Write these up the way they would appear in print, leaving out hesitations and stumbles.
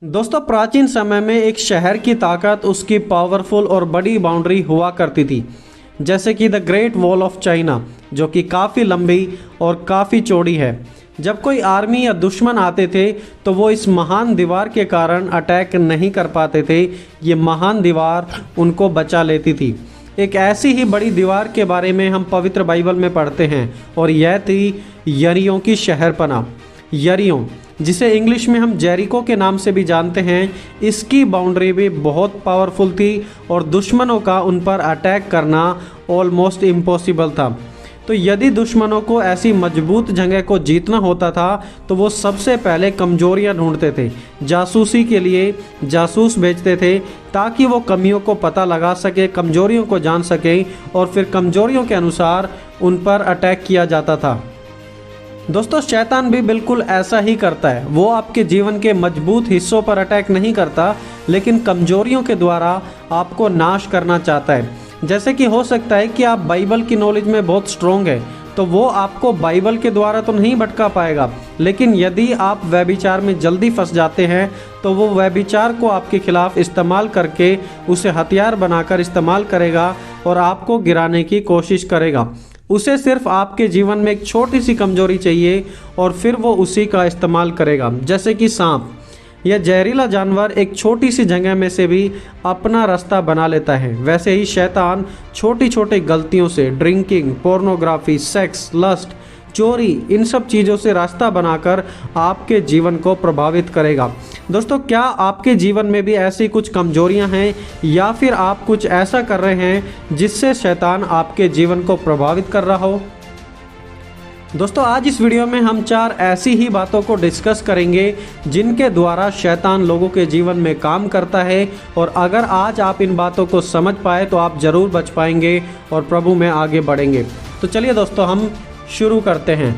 दोस्तों, प्राचीन समय में एक शहर की ताकत उसकी पावरफुल और बड़ी बाउंड्री हुआ करती थी, जैसे कि the great wall of China, जो कि काफ़ी लंबी और काफ़ी चौड़ी है। जब कोई आर्मी या दुश्मन आते थे तो वो इस महान दीवार के कारण अटैक नहीं कर पाते थे। ये महान दीवार उनको बचा लेती थी। एक ऐसी ही बड़ी दीवार के बारे में हम पवित्र बाइबल में पढ़ते हैं और यह थी यरीहो की शहरपनाह। यरीहो, जिसे इंग्लिश में हम जेरिको के नाम से भी जानते हैं, इसकी बाउंड्री भी बहुत पावरफुल थी और दुश्मनों का उन पर अटैक करना ऑलमोस्ट इम्पॉसिबल था। तो यदि दुश्मनों को ऐसी मजबूत जगह को जीतना होता था तो वो सबसे पहले कमजोरियां ढूंढते थे। जासूसी के लिए जासूस भेजते थे ताकि वो कमियों को पता लगा सके, कमजोरियों को जान सके और फिर कमजोरियों के अनुसार उन पर अटैक किया जाता था। दोस्तों, शैतान भी बिल्कुल ऐसा ही करता है। वो आपके जीवन के मजबूत हिस्सों पर अटैक नहीं करता, लेकिन कमजोरियों के द्वारा आपको नाश करना चाहता है। जैसे कि हो सकता है कि आप बाइबल की नॉलेज में बहुत स्ट्रोंग है, तो वो आपको बाइबल के द्वारा तो नहीं भटका पाएगा, लेकिन यदि आप व्यभिचार में जल्दी फंस जाते हैं तो वो व्यभिचार को आपके खिलाफ इस्तेमाल करके उसे हथियार बनाकर इस्तेमाल करेगा और आपको गिराने की कोशिश करेगा। उसे सिर्फ आपके जीवन में एक छोटी सी कमजोरी चाहिए और फिर वो उसी का इस्तेमाल करेगा। जैसे कि सांप या जहरीला जानवर एक छोटी सी जगह में से भी अपना रास्ता बना लेता है, वैसे ही शैतान छोटी छोटी गलतियों से, ड्रिंकिंग, पोर्नोग्राफी, सेक्स, लस्ट, चोरी, इन सब चीज़ों से रास्ता बनाकर आपके जीवन को प्रभावित करेगा। दोस्तों, क्या आपके जीवन में भी ऐसी कुछ कमजोरियां हैं या फिर आप कुछ ऐसा कर रहे हैं जिससे शैतान आपके जीवन को प्रभावित कर रहा हो? दोस्तों, आज इस वीडियो में हम 4 ऐसी ही बातों को डिस्कस करेंगे जिनके द्वारा शैतान लोगों के जीवन में काम करता है, और अगर आज आप इन बातों को समझ पाए तो आप जरूर बच पाएंगे और प्रभु में आगे बढ़ेंगे। तो चलिए दोस्तों, हम शुरू करते हैं।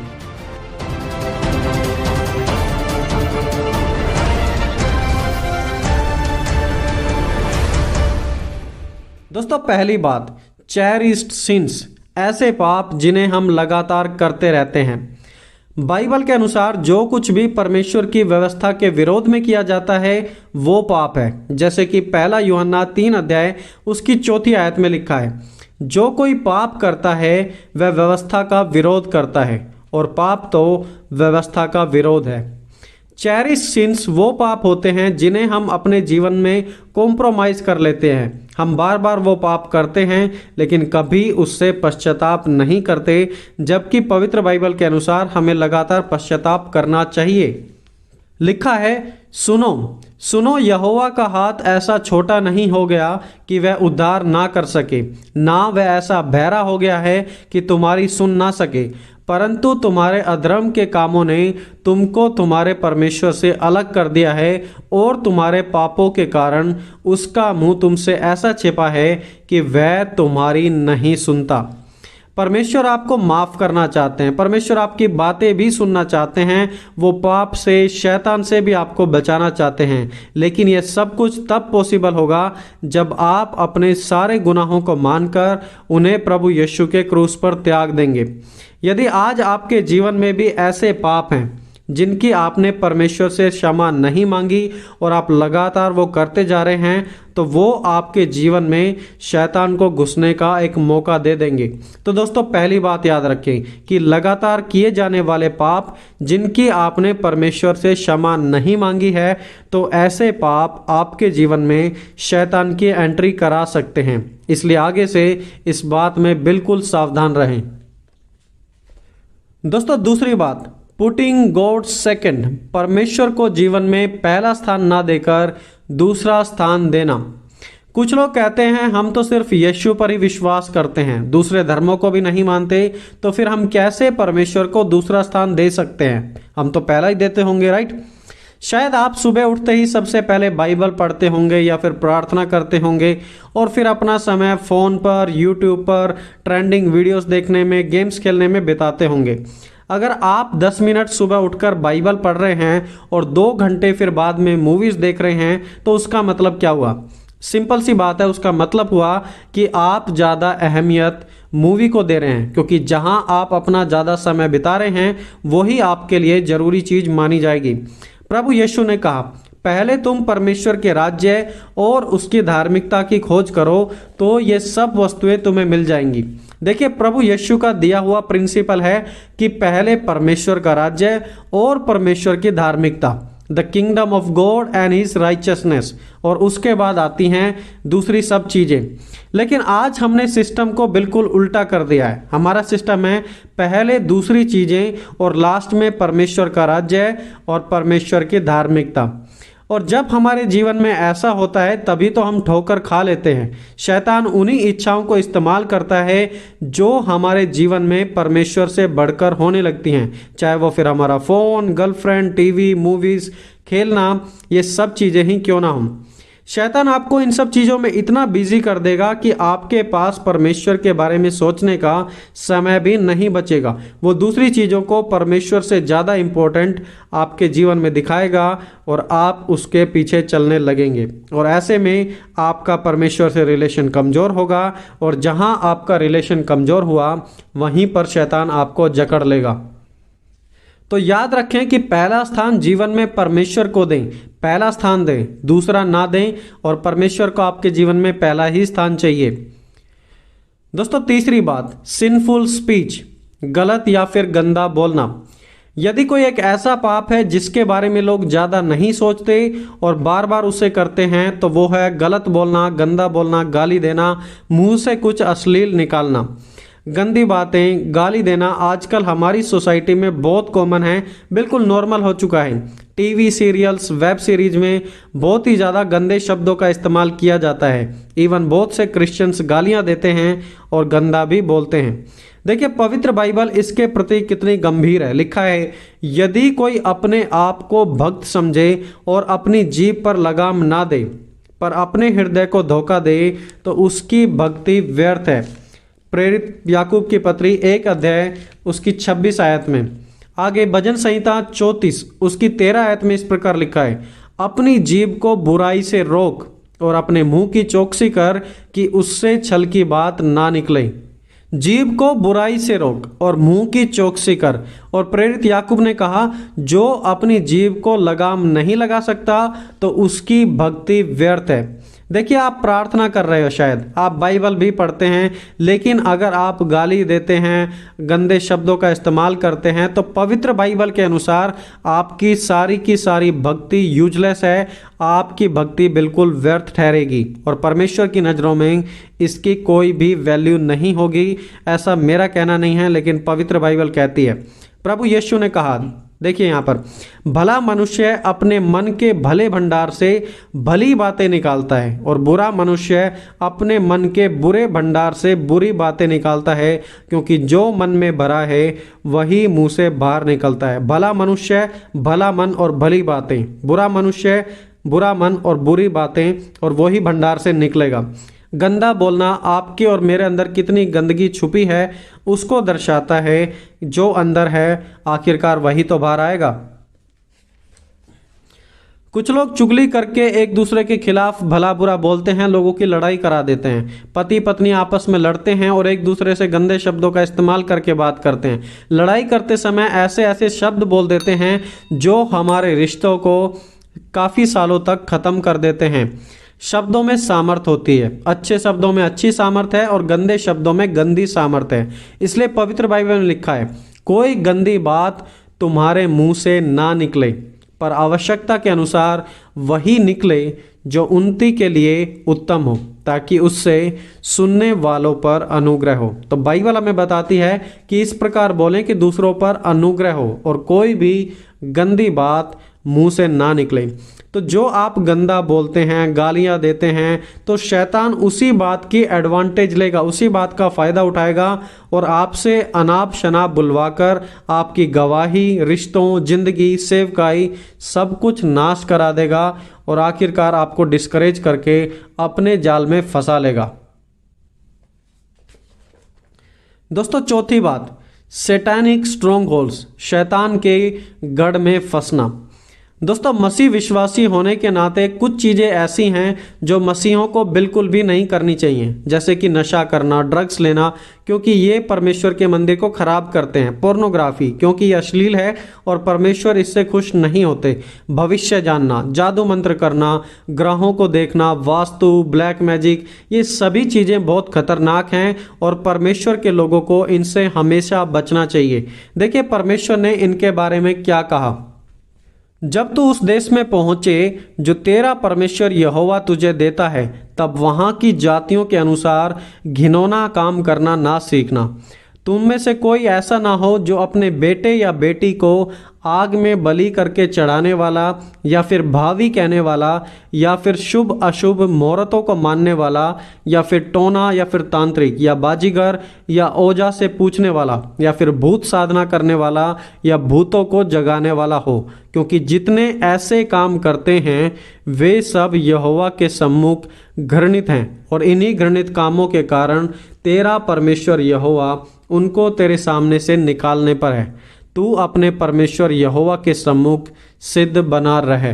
दोस्तों, पहली बात, चेरिश्ड सिंस, ऐसे पाप जिन्हें हम लगातार करते रहते हैं। बाइबल के अनुसार जो कुछ भी परमेश्वर की व्यवस्था के विरोध में किया जाता है वो पाप है। जैसे कि 1 यूहन्ना 3 अध्याय उसकी 4 आयत में लिखा है, जो कोई पाप करता है वह व्यवस्था का विरोध करता है, और पाप तो व्यवस्था का विरोध है। चेरिश सिंस वो पाप होते हैं जिन्हें हम अपने जीवन में कॉम्प्रोमाइज़ कर लेते हैं। हम बार बार वो पाप करते हैं लेकिन कभी उससे पश्चाताप नहीं करते, जबकि पवित्र बाइबल के अनुसार हमें लगातार पश्चाताप करना चाहिए। लिखा है, सुनो सुनो, यहोवा का हाथ ऐसा छोटा नहीं हो गया कि वह उद्धार ना कर सके, ना वह ऐसा बहरा हो गया है कि तुम्हारी सुन ना सके, परंतु तुम्हारे अधर्म के कामों ने तुमको तुम्हारे परमेश्वर से अलग कर दिया है, और तुम्हारे पापों के कारण उसका मुंह तुमसे ऐसा छिपा है कि वह तुम्हारी नहीं सुनता। परमेश्वर आपको माफ़ करना चाहते हैं, परमेश्वर आपकी बातें भी सुनना चाहते हैं, वो पाप से, शैतान से भी आपको बचाना चाहते हैं, लेकिन ये सब कुछ तब पॉसिबल होगा जब आप अपने सारे गुनाहों को मानकर उन्हें प्रभु यीशु के क्रूस पर त्याग देंगे। यदि आज आपके जीवन में भी ऐसे पाप हैं जिनकी आपने परमेश्वर से क्षमा नहीं मांगी और आप लगातार वो करते जा रहे हैं, तो वो आपके जीवन में शैतान को घुसने का एक मौका दे देंगे। तो दोस्तों, पहली बात याद रखें कि लगातार किए जाने वाले पाप जिनकी आपने परमेश्वर से क्षमा नहीं मांगी है, तो ऐसे पाप आपके जीवन में शैतान की एंट्री करा सकते हैं। इसलिए आगे से इस बात में बिल्कुल सावधान रहें। दोस्तों, दूसरी बात, पुटिंग गॉड सेकंड, परमेश्वर को जीवन में पहला स्थान ना देकर दूसरा स्थान देना। कुछ लोग कहते हैं हम तो सिर्फ यीशु पर ही विश्वास करते हैं, दूसरे धर्मों को भी नहीं मानते, तो फिर हम कैसे परमेश्वर को दूसरा स्थान दे सकते हैं? हम तो पहला ही देते होंगे, राइट? शायद आप सुबह उठते ही सबसे पहले बाइबल पढ़ते होंगे या फिर प्रार्थना करते होंगे, और फिर अपना समय फ़ोन पर, यूट्यूब पर ट्रेंडिंग वीडियोस देखने में, गेम्स खेलने में बिताते होंगे। अगर आप 10 मिनट सुबह उठकर बाइबल पढ़ रहे हैं और 2 घंटे फिर बाद में मूवीज़ देख रहे हैं, तो उसका मतलब क्या हुआ? सिंपल सी बात है, उसका मतलब हुआ कि आप ज़्यादा अहमियत मूवी को दे रहे हैं, क्योंकि जहां आप अपना ज़्यादा समय बिता रहे हैं वही आपके लिए ज़रूरी चीज़ मानी जाएगी। प्रभु यीशु ने कहा, पहले तुम परमेश्वर के राज्य और उसकी धार्मिकता की खोज करो तो ये सब वस्तुएं तुम्हें मिल जाएंगी। देखिए, प्रभु यीशु का दिया हुआ प्रिंसिपल है कि पहले परमेश्वर का राज्य और परमेश्वर की धार्मिकता, the kingdom of God and his righteousness, और उसके बाद आती हैं दूसरी सब चीजें। लेकिन आज हमने सिस्टम को बिल्कुल उल्टा कर दिया है। हमारा सिस्टम है पहले दूसरी चीजें और लास्ट में परमेश्वर का राज्य और परमेश्वर की धार्मिकता। और जब हमारे जीवन में ऐसा होता है तभी तो हम ठोकर खा लेते हैं। शैतान उन्हीं इच्छाओं को इस्तेमाल करता है जो हमारे जीवन में परमेश्वर से बढ़कर होने लगती हैं, चाहे वो फिर हमारा फ़ोन, गर्लफ्रेंड, टीवी, मूवीज़, खेलना, ये सब चीज़ें ही क्यों ना हों। शैतान आपको इन सब चीज़ों में इतना बिजी कर देगा कि आपके पास परमेश्वर के बारे में सोचने का समय भी नहीं बचेगा। वो दूसरी चीज़ों को परमेश्वर से ज़्यादा इम्पोर्टेंट आपके जीवन में दिखाएगा और आप उसके पीछे चलने लगेंगे, और ऐसे में आपका परमेश्वर से रिलेशन कमज़ोर होगा, और जहाँ आपका रिलेशन कमज़ोर हुआ वहीं पर शैतान आपको जकड़ लेगा। तो याद रखें कि पहला स्थान जीवन में परमेश्वर को दें, पहला स्थान दें, दूसरा ना दें, और परमेश्वर को आपके जीवन में पहला ही स्थान चाहिए। दोस्तों, तीसरी बात, सिंफुल स्पीच, गलत या फिर गंदा बोलना। यदि कोई एक ऐसा पाप है जिसके बारे में लोग ज़्यादा नहीं सोचते और बार बार उसे करते हैं तो वो है गलत बोलना, गंदा बोलना, गाली देना, मुंह से कुछ अश्लील निकालना। गंदी बातें, गाली देना आजकल हमारी सोसाइटी में बहुत कॉमन है, बिल्कुल नॉर्मल हो चुका है। टीवी सीरियल्स, वेब सीरीज में बहुत ही ज़्यादा गंदे शब्दों का इस्तेमाल किया जाता है। इवन बहुत से क्रिश्चियंस गालियां देते हैं और गंदा भी बोलते हैं। देखिए, पवित्र बाइबल इसके प्रति कितनी गंभीर है। लिखा है, यदि कोई अपने आप को भक्त समझे और अपनी जीभ पर लगाम ना दे पर अपने हृदय को धोखा दे तो उसकी भक्ति व्यर्थ है। प्रेरित याकूब की पत्री 1 अध्याय उसकी 26 आयत में। आगे भजन संहिता 34 उसकी 13 आयत में इस प्रकार लिखा है, अपनी जीभ को बुराई से रोक और अपने मुंह की चौकसी कर कि उससे छल की बात ना निकले। जीभ को बुराई से रोक और मुंह की चौकसी कर। और प्रेरित याकूब ने कहा, जो अपनी जीभ को लगाम नहीं लगा सकता तो उसकी भक्ति व्यर्थ है। देखिए, आप प्रार्थना कर रहे हो, शायद आप बाइबल भी पढ़ते हैं, लेकिन अगर आप गाली देते हैं, गंदे शब्दों का इस्तेमाल करते हैं तो पवित्र बाइबल के अनुसार आपकी सारी की सारी भक्ति यूजलेस है। आपकी भक्ति बिल्कुल व्यर्थ ठहरेगी और परमेश्वर की नज़रों में इसकी कोई भी वैल्यू नहीं होगी। ऐसा मेरा कहना नहीं है, लेकिन पवित्र बाइबल कहती है। प्रभु यीशु ने कहा, देखिए यहाँ पर, भला मनुष्य अपने मन के भले भंडार से भली बातें निकालता है और बुरा मनुष्य अपने मन के बुरे भंडार से बुरी बातें निकालता है, क्योंकि जो मन में भरा है वही मुंह से बाहर निकलता है। भला मनुष्य भला मन और भली बातें, बुरा मनुष्य बुरा मन और बुरी बातें, और वही भंडार से निकलेगा। गंदा बोलना आपके और मेरे अंदर कितनी गंदगी छुपी है उसको दर्शाता है। जो अंदर है आखिरकार वही तो बाहर आएगा। कुछ लोग चुगली करके एक दूसरे के खिलाफ भला बुरा बोलते हैं, लोगों की लड़ाई करा देते हैं। पति पत्नी आपस में लड़ते हैं और एक दूसरे से गंदे शब्दों का इस्तेमाल करके बात करते हैं। लड़ाई करते समय ऐसे ऐसे शब्द बोल देते हैं जो हमारे रिश्तों को काफ़ी सालों तक ख़त्म कर देते हैं। शब्दों में सामर्थ होती है, अच्छे शब्दों में अच्छी सामर्थ है और गंदे शब्दों में गंदी सामर्थ है। इसलिए पवित्र बाइबल में लिखा है, कोई गंदी बात तुम्हारे मुंह से ना निकले, पर आवश्यकता के अनुसार वही निकले जो उन्नति के लिए उत्तम हो, ताकि उससे सुनने वालों पर अनुग्रह हो। तो बाइबल हमें बताती है कि इस प्रकार बोलें कि दूसरों पर अनुग्रह हो और कोई भी गंदी बात मुंह से ना निकले। तो जो आप गंदा बोलते हैं, गालियां देते हैं, तो शैतान उसी बात की एडवांटेज लेगा, उसी बात का फ़ायदा उठाएगा और आपसे अनाप शनाप बुलवाकर आपकी गवाही, रिश्तों, जिंदगी, सेवकाई सब कुछ नाश करा देगा और आखिरकार आपको डिस्करेज करके अपने जाल में फंसा लेगा। दोस्तों, चौथी बात, सैटानिक स्ट्रॉन्ग होल्ड्स, शैतान के गढ़ में फंसना। दोस्तों मसीह विश्वासी होने के नाते कुछ चीज़ें ऐसी हैं जो मसीहों को बिल्कुल भी नहीं करनी चाहिए, जैसे कि नशा करना, ड्रग्स लेना, क्योंकि ये परमेश्वर के मंदिर को खराब करते हैं। पोर्नोग्राफी, क्योंकि ये अश्लील है और परमेश्वर इससे खुश नहीं होते। भविष्य जानना, जादू मंत्र करना, ग्रहों को देखना, वास्तु, ब्लैक मैजिक, ये सभी चीज़ें बहुत खतरनाक हैं और परमेश्वर के लोगों को इनसे हमेशा बचना चाहिए। देखिए परमेश्वर ने इनके बारे में क्या कहा। जब तू उस देश में पहुंचे जो तेरा परमेश्वर यहोवा तुझे देता है, तब वहां की जातियों के अनुसार घिनौना काम करना ना सीखना। तुम में से कोई ऐसा ना हो जो अपने बेटे या बेटी को आग में बलि करके चढ़ाने वाला, या फिर भावी कहने वाला, या फिर शुभ अशुभ मुहूर्तों को मानने वाला, या फिर टोना, या फिर तांत्रिक, या बाजीगर, या ओझा से पूछने वाला, या फिर भूत साधना करने वाला, या भूतों को जगाने वाला हो, क्योंकि जितने ऐसे काम करते हैं वे सब यहोवा के सम्मुख घृणित हैं। और इन्हीं घृणित कामों के कारण तेरा परमेश्वर यहोवा उनको तेरे सामने से निकालने पर है। तू अपने परमेश्वर यहोवा के सम्मुख सिद्ध बना रहे।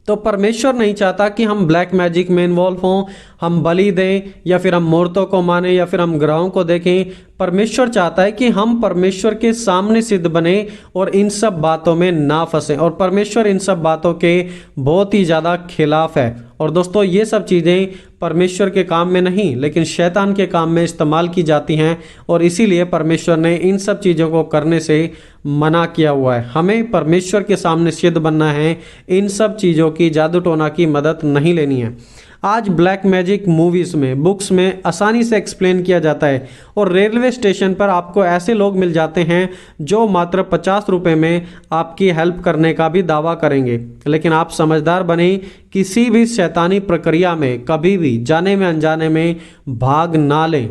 तो परमेश्वर नहीं चाहता कि हम ब्लैक मैजिक में इन्वॉल्व हों, हम बलि दें, या फिर हम मूर्तों को माने, या फिर हम ग्रहों को देखें। परमेश्वर चाहता है कि हम परमेश्वर के सामने सिद्ध बने और इन सब बातों में ना फंसे। और परमेश्वर इन सब बातों के बहुत ही ज़्यादा खिलाफ है। और दोस्तों ये सब चीज़ें परमेश्वर के काम में नहीं लेकिन शैतान के काम में इस्तेमाल की जाती हैं, और इसीलिए परमेश्वर ने इन सब चीज़ों को करने से मना किया हुआ है। हमें परमेश्वर के सामने सिद्ध बनना है, इन सब चीज़ों की, जादू टोना की मदद नहीं लेनी है। आज ब्लैक मैजिक मूवीज़ में, बुक्स में आसानी से एक्सप्लेन किया जाता है, और रेलवे स्टेशन पर आपको ऐसे लोग मिल जाते हैं जो मात्र 50 रुपये में आपकी हेल्प करने का भी दावा करेंगे। लेकिन आप समझदार बने, किसी भी शैतानी प्रक्रिया में कभी भी जाने में अनजाने में भाग ना लें।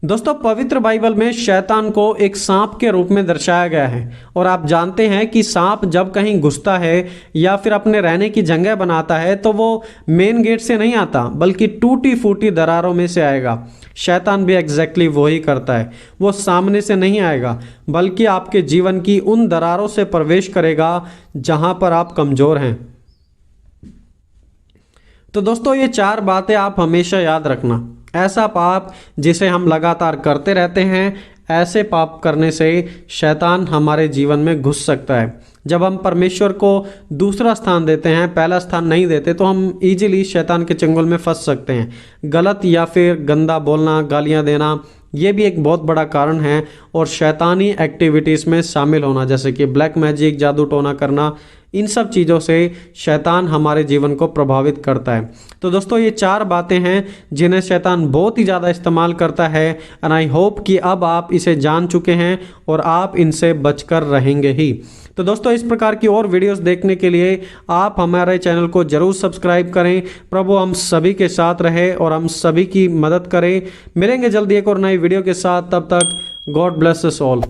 दोस्तों पवित्र बाइबल में शैतान को एक सांप के रूप में दर्शाया गया है, और आप जानते हैं कि सांप जब कहीं घुसता है या फिर अपने रहने की जगह बनाता है तो वो मेन गेट से नहीं आता बल्कि टूटी फूटी दरारों में से आएगा। शैतान भी एग्जैक्टली वही करता है। वो सामने से नहीं आएगा बल्कि आपके जीवन की उन दरारों से प्रवेश करेगा जहां पर आप कमजोर हैं। तो दोस्तों ये 4 बातें आप हमेशा याद रखना। ऐसा पाप जिसे हम लगातार करते रहते हैं, ऐसे पाप करने से शैतान हमारे जीवन में घुस सकता है। जब हम परमेश्वर को दूसरा स्थान देते हैं, पहला स्थान नहीं देते, तो हम इजीली शैतान के चंगुल में फंस सकते हैं। गलत या फिर गंदा बोलना, गालियां देना, ये भी एक बहुत बड़ा कारण है। और शैतानी एक्टिविटीज़ में शामिल होना, जैसे कि ब्लैक मैजिक, जादू टोना करना, इन सब चीज़ों से शैतान हमारे जीवन को प्रभावित करता है। तो दोस्तों ये 4 बातें हैं जिन्हें शैतान बहुत ही ज़्यादा इस्तेमाल करता है, एंड आई होप कि अब आप इसे जान चुके हैं और आप इनसे बचकर रहेंगे ही। तो दोस्तों इस प्रकार की और वीडियोस देखने के लिए आप हमारे चैनल को जरूर सब्सक्राइब करें। प्रभु हम सभी के साथ रहे और हम सभी की मदद करें। मिलेंगे जल्दी एक और नई वीडियो के साथ, तब तक गॉड ब्लेस अस ऑल।